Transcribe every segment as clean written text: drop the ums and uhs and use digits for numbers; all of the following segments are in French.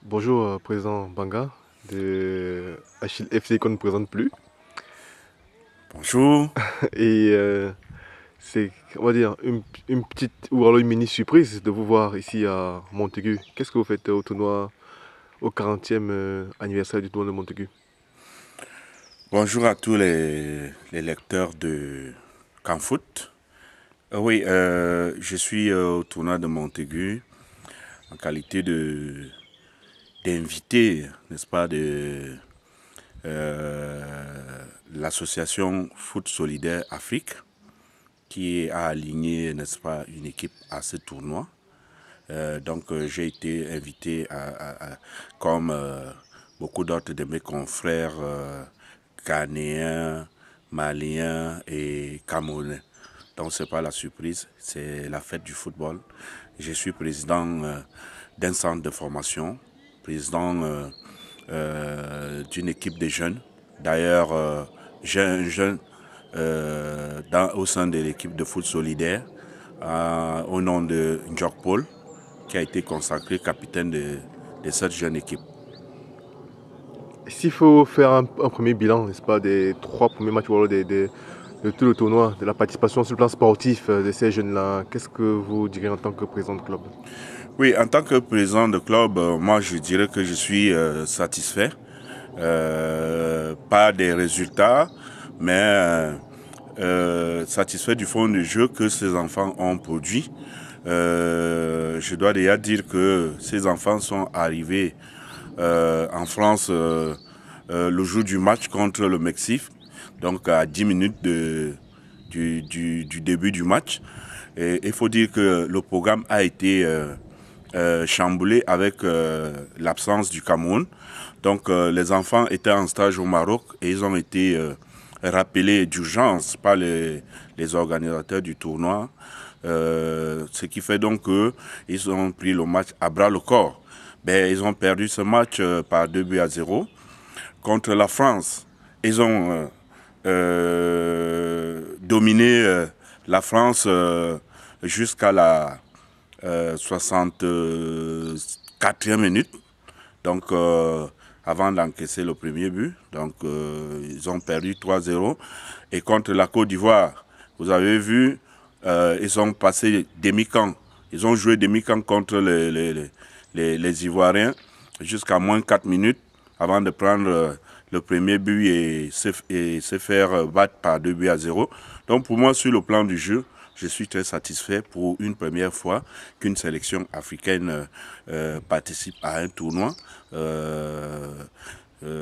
Bonjour, président Banga de Achille FC qu'on ne présente plus. Bonjour. Et c'est, on va dire, une petite ou alors une mini surprise de vous voir ici à Montaigu. Qu'est-ce que vous faites au tournoi, au 40e anniversaire du tournoi de Montaigu? Bonjour à tous les lecteurs de Canfoot. Oui, je suis au tournoi de Montaigu en qualité d'invité, n'est-ce pas, de l'association Foot Solidaire Afrique qui a aligné, n'est-ce pas, une équipe à ce tournoi. J'ai été invité comme beaucoup d'autres de mes confrères ghanéens, maliens et camerounais. Donc c'est pas la surprise, c'est la fête du football. Je suis président d'un centre de formation, président d'une équipe de jeunes. D'ailleurs, j'ai un jeune au sein de l'équipe de foot solidaire au nom de Njok Paul, qui a été consacré capitaine de cette jeune équipe. S'il faut faire un premier bilan, n'est-ce pas, des trois premiers matchs ou alors de tout le tournoi, de la participation sur le plan sportif de ces jeunes-là, qu'est-ce que vous direz en tant que président de club? Oui, en tant que président de club, moi je dirais que je suis satisfait. Pas des résultats, mais satisfait du fond du jeu que ces enfants ont produit. Je dois déjà dire que ces enfants sont arrivés en France le jour du match contre le Mexique, donc à 10 minutes du début du match. Et il faut dire que le programme a été chamboulé avec l'absence du Cameroun. Donc les enfants étaient en stage au Maroc et ils ont été rappelés d'urgence par les organisateurs du tournoi. Ce qui fait donc qu'ils ont pris le match à bras le corps. Ben, ils ont perdu ce match par 2 buts à 0 contre la France. Ils ont dominé la France jusqu'à la 64e minute. Donc, avant d'encaisser le premier but. Donc, ils ont perdu 3-0. Et contre la Côte d'Ivoire, vous avez vu, ils ont passé demi-camp. Ils ont joué demi-camp contre les Ivoiriens jusqu'à moins 4 minutes avant de prendre le premier but et se faire battre par 2 buts à 0. Donc, pour moi, sur le plan du jeu, je suis très satisfait pour une première fois qu'une sélection africaine participe à un tournoi.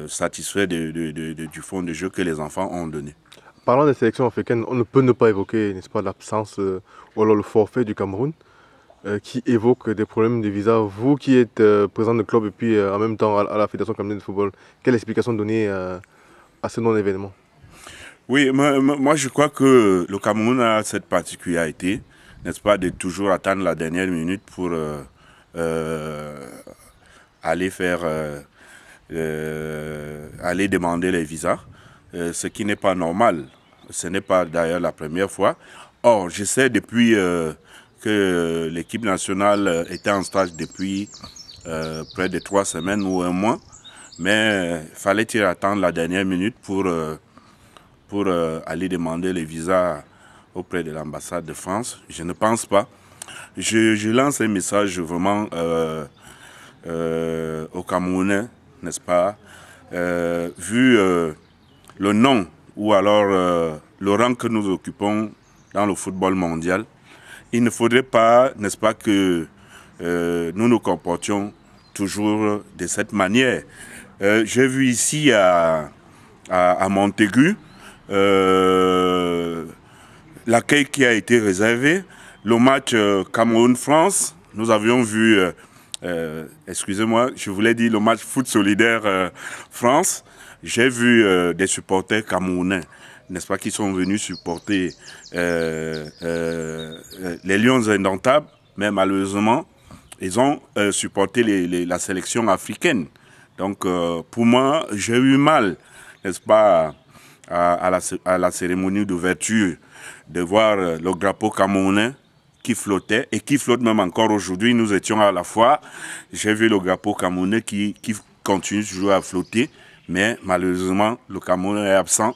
Satisfait du fond de jeu que les enfants ont donné. Parlant des sélections africaines, on ne peut ne pas évoquer, n'est-ce pas, l'absence ou alors le forfait du Cameroun, qui évoque des problèmes de visa. Vous qui êtes président de club et puis en même temps à la Fédération camerounaise de football, quelle explication donner à ce non-événement? Oui, moi je crois que le Cameroun a cette particularité, n'est-ce pas, de toujours attendre la dernière minute pour aller faire, aller demander les visas, ce qui n'est pas normal. Ce n'est pas d'ailleurs la première fois. Or, je sais depuis que l'équipe nationale était en stage depuis près de 3 semaines ou un mois, mais fallait-il attendre la dernière minute pour aller demander les visas auprès de l'ambassade de France? Je ne pense pas. Je lance un message vraiment aux Camerounais, n'est-ce pas? Vu le nom ou alors le rang que nous occupons dans le football mondial, il ne faudrait pas, n'est-ce pas, que nous nous comportions toujours de cette manière. J'ai vu ici à Montaigu l'accueil qui a été réservé. Le match Cameroun-France, nous avions vu, excusez-moi, je voulais dire le match foot solidaire France. J'ai vu des supporters camerounais, n'est-ce pas, qui sont venus supporter les Lions indomptables, mais malheureusement, ils ont supporté la sélection africaine. Donc, pour moi, j'ai eu mal, n'est-ce pas, à la cérémonie d'ouverture, de voir le drapeau camerounais qui flottait et qui flotte même encore aujourd'hui. Nous étions à la fois, j'ai vu le drapeau camerounais qui continue toujours à flotter, mais malheureusement, le Cameroun est absent.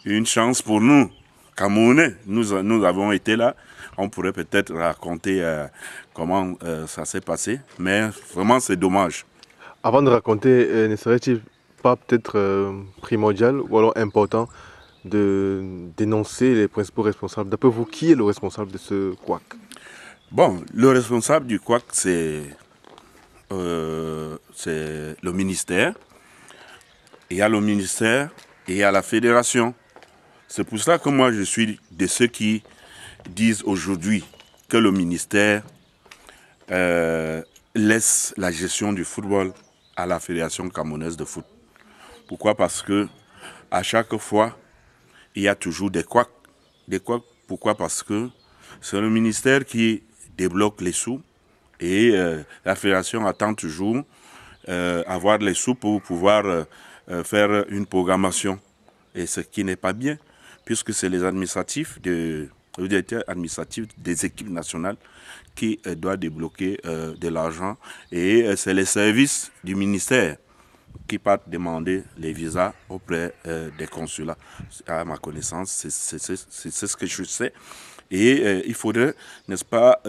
Une chance pour nous, Camerounais, nous avons été là. On pourrait peut-être raconter comment ça s'est passé, mais vraiment c'est dommage. Avant de raconter, ne serait-il pas peut-être primordial ou alors important de dénoncer les principaux responsables? D'après vous, qui est le responsable de ce couac? Bon, le responsable du couac, c'est le ministère. Il y a le ministère et il y a la fédération. C'est pour cela que moi je suis de ceux qui disent aujourd'hui que le ministère laisse la gestion du football à la Fédération camerounaise de foot. Pourquoi? Parce que à chaque fois, il y a toujours des couacs. Des couacs, pourquoi? Parce que c'est le ministère qui débloque les sous et la Fédération attend toujours avoir les sous pour pouvoir faire une programmation. Et ce qui n'est pas bien, puisque c'est les administratifs, le directeur administratif des équipes nationales qui doit débloquer de l'argent. Et c'est les services du ministère qui partent demander les visas auprès des consulats. À ma connaissance, c'est ce que je sais. Et il faudrait, n'est-ce pas,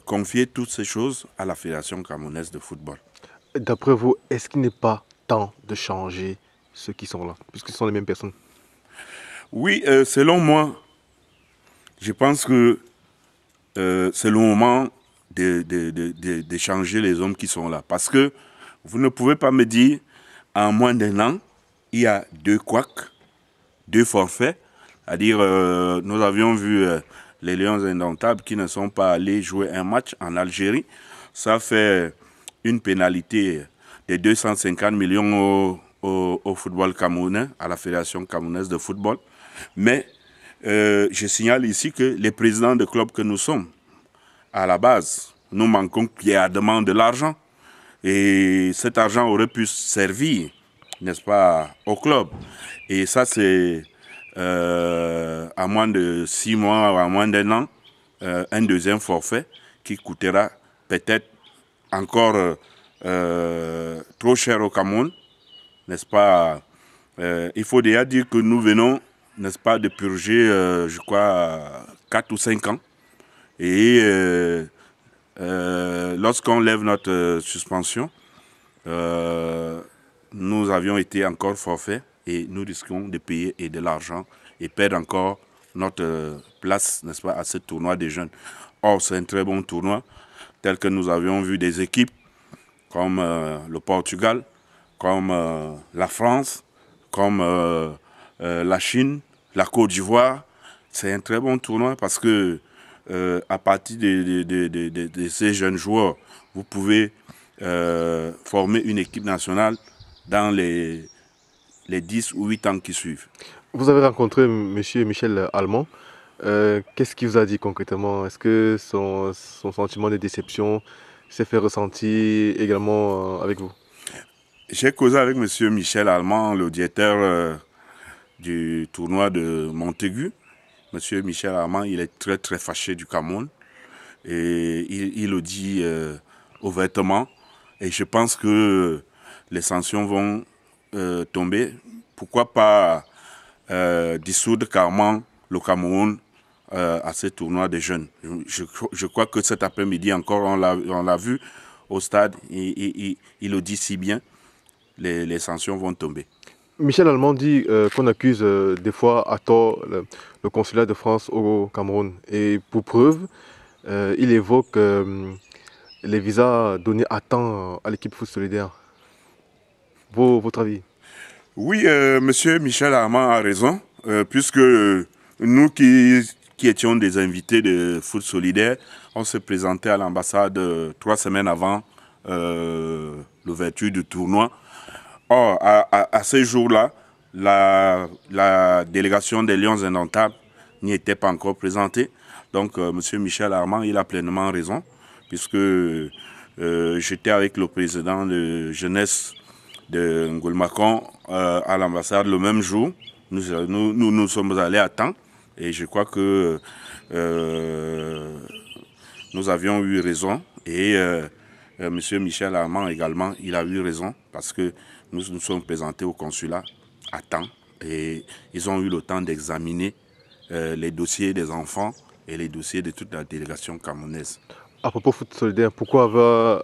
confier toutes ces choses à la Fédération camerounaise de football. D'après vous, est-ce qu'il n'est pas temps de changer ceux qui sont là, puisque ce sont les mêmes personnes? Oui, selon moi, je pense que c'est le moment de changer les hommes qui sont là. Parce que vous ne pouvez pas me dire, en moins d'un an, il y a 2 couacs, 2 forfaits. C'est-à-dire, nous avions vu les Lions Indomptables qui ne sont pas allés jouer un match en Algérie. Ça fait une pénalité de 250 millions au football camerounais, à la Fédération camerounaise de football. Mais je signale ici que les présidents de clubs que nous sommes, à la base, nous manquons qu'il y ait à demande de l'argent. Et cet argent aurait pu servir, n'est-ce pas, au club. Et ça, c'est à moins de 6 mois ou à moins d'un an, un deuxième forfait qui coûtera peut-être encore trop cher au Cameroun, n'est-ce pas. Il faut déjà dire que nous venons, n'est-ce pas, de purger, je crois, 4 ou 5 ans. Et lorsqu'on lève notre suspension, nous avions été encore forfaits et nous risquons de payer et de l'argent et perdre encore notre place, n'est-ce pas, à ce tournoi des jeunes. Or, c'est un très bon tournoi, tel que nous avions vu des équipes comme le Portugal, comme la France, comme la Chine, la Côte d'Ivoire. C'est un très bon tournoi parce que à partir de ces jeunes joueurs, vous pouvez former une équipe nationale dans les 10 ou 8 ans qui suivent. Vous avez rencontré M. Michel Allemand. Qu'est-ce qu'il vous a dit concrètement? Est-ce que son sentiment de déception s'est fait ressentir également avec vous? J'ai causé avec M. Michel Allemand, le directeur du tournoi de Montaigu. M. Michel Allemand, il est très très fâché du Cameroun et il le dit ouvertement. Et je pense que les sanctions vont tomber. Pourquoi pas dissoudre carrément le Cameroun à ce tournoi des jeunes. Je crois que cet après-midi encore, on l'a vu au stade, il le dit si bien, les sanctions vont tomber. Michel Allemand dit qu'on accuse des fois à tort le consulat de France au Cameroun. Et pour preuve, il évoque les visas donnés à temps à l'équipe Foot Solidaire. Votre avis? Oui, monsieur Michel Allemand a raison, puisque nous qui étions des invités de Foot Solidaire, on s'est présenté à l'ambassade 3 semaines avant l'ouverture du tournoi. Or, à ce jour-là, la délégation des Lions Indomptables n'y était pas encore présentée. Donc, M. Michel Allemand, il a pleinement raison, puisque j'étais avec le président de jeunesse de Ngolmakon à l'ambassade le même jour. Nous sommes allés à temps et je crois que nous avions eu raison et M. Michel Armand également, il a eu raison parce que nous nous sommes présentés au consulat à temps et ils ont eu le temps d'examiner les dossiers des enfants et les dossiers de toute la délégation camerounaise. À propos foot solidaire, pourquoi avoir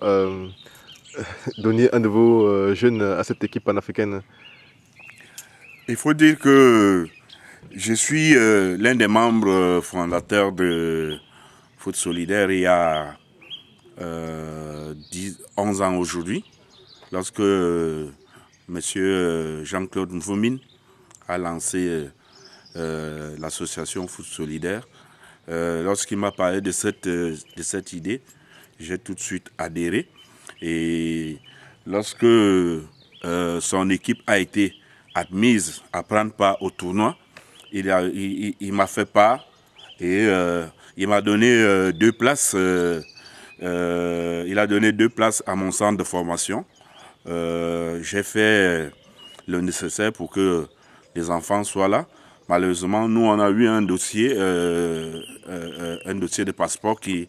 donné un de vos jeunes à cette équipe panafricaine? Il faut dire que je suis l'un des membres fondateurs de Foot Solidaire il y a 11 ans aujourd'hui, lorsque M. Jean-Claude Mvomine a lancé l'association Foot Solidaire. Lorsqu'il m'a parlé de cette idée, j'ai tout de suite adhéré. Et lorsque son équipe a été admise à prendre part au tournoi, il m'a fait part et il m'a donné 2 places. Il a donné 2 places à mon centre de formation. J'ai fait le nécessaire pour que les enfants soient là. Malheureusement, nous, on a eu un dossier de passeport qui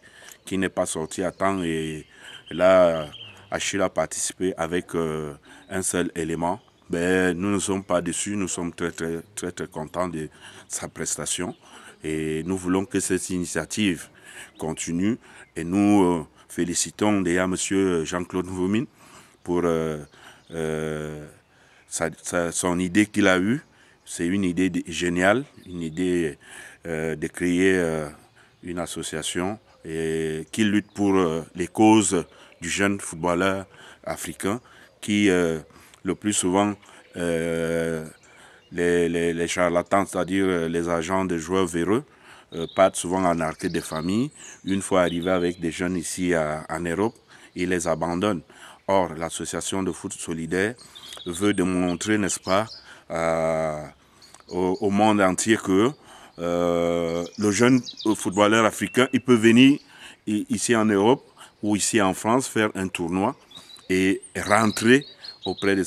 n'est pas sorti à temps. Et là, Achille a participé avec un seul élément. Ben, nous ne sommes pas déçus, nous sommes très contents de sa prestation. Et nous voulons que cette initiative continue. Et nous félicitons déjà M. Jean-Claude Mvomine pour son idée qu'il a eue. C'est une idée géniale, une idée de créer une association qui lutte pour les causes du jeune footballeur africain qui, le plus souvent, les charlatans, c'est-à-dire les agents de joueurs véreux, partent souvent en arquer des familles. Une fois arrivés avec des jeunes ici en Europe, ils les abandonnent. Or, l'association de foot solidaire veut démontrer, n'est-ce pas, au monde entier que le jeune footballeur africain, il peut venir ici en Europe ou ici en France faire un tournoi et rentrer auprès de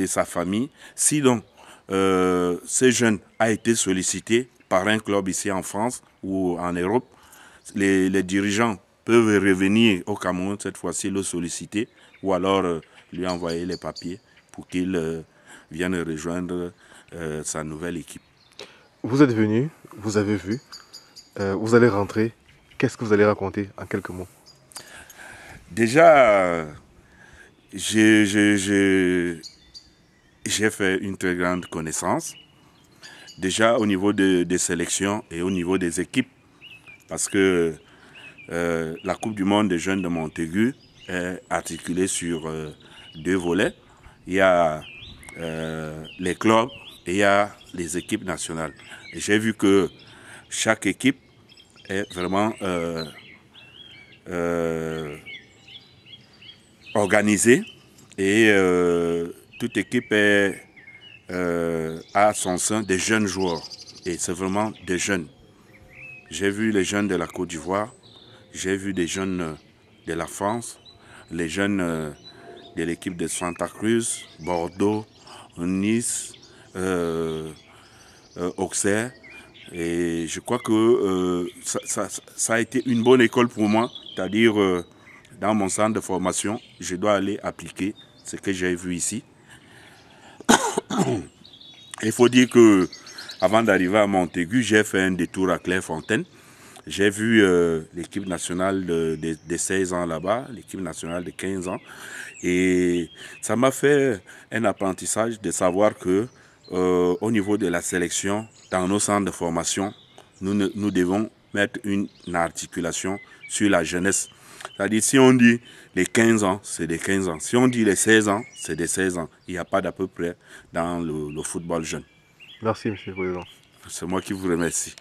sa famille. Si donc ce jeune a été sollicité par un club ici en France ou en Europe, les dirigeants peuvent revenir au Cameroun cette fois-ci, le solliciter ou alors lui envoyer les papiers pour qu'il vienne rejoindre sa nouvelle équipe. Vous êtes venu, vous avez vu, vous allez rentrer. Qu'est-ce que vous allez raconter en quelques mots? Déjà, j'ai fait une très grande connaissance. Déjà au niveau des sélections et au niveau des équipes. Parce que la Coupe du Monde des jeunes de Montaigu est articulée sur 2 volets. Il y a les clubs et il y a les équipes nationales. Et j'ai vu que chaque équipe est vraiment organisée et toute équipe a à son sein des jeunes joueurs. Et c'est vraiment des jeunes. J'ai vu les jeunes de la Côte d'Ivoire, j'ai vu des jeunes de la France, les jeunes de l'équipe de Santa Cruz, Bordeaux, Nice, Auxerre. Et je crois que ça a été une bonne école pour moi, c'est-à-dire dans mon centre de formation, je dois aller appliquer ce que j'ai vu ici. Il faut dire que avant d'arriver à Montaigu, j'ai fait un détour à Clairefontaine. J'ai vu l'équipe nationale de 16 ans là-bas, l'équipe nationale de 15 ans. Et ça m'a fait un apprentissage de savoir que au niveau de la sélection, dans nos centres de formation, nous devons mettre une articulation sur la jeunesse. C'est-à-dire, si on dit les 15 ans, c'est des 15 ans. Si on dit les 16 ans, c'est des 16 ans. Il n'y a pas d'à peu près dans le football jeune. Merci, Monsieur le Président. C'est moi qui vous remercie.